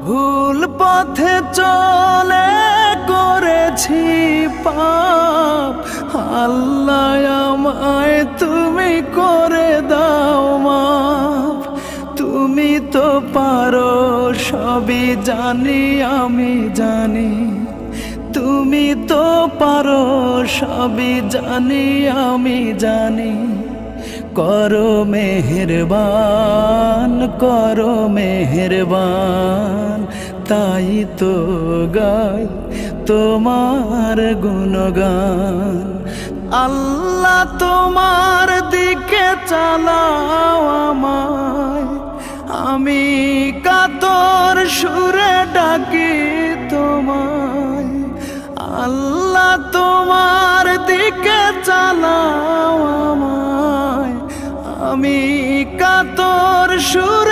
ভুল পথে চলে করেছি পাপ, আল্লাহ আমায় তুমি করে দাও মাফ। তুমি তো পারো সবই জানি আমি জানি, তুমি তো পারো সবই জানি আমি জানি। করো মেহেরবান, করো মেহেরবান, তাই তো গাই তোমার গুণগান। আল্লাহ তোমার দিকে চালাও আমায়, আমি কাতর সুরে ডাকি তোমায়। আল্লাহ তোমার দিকে চালাও আমায়, আমি কাতর সুর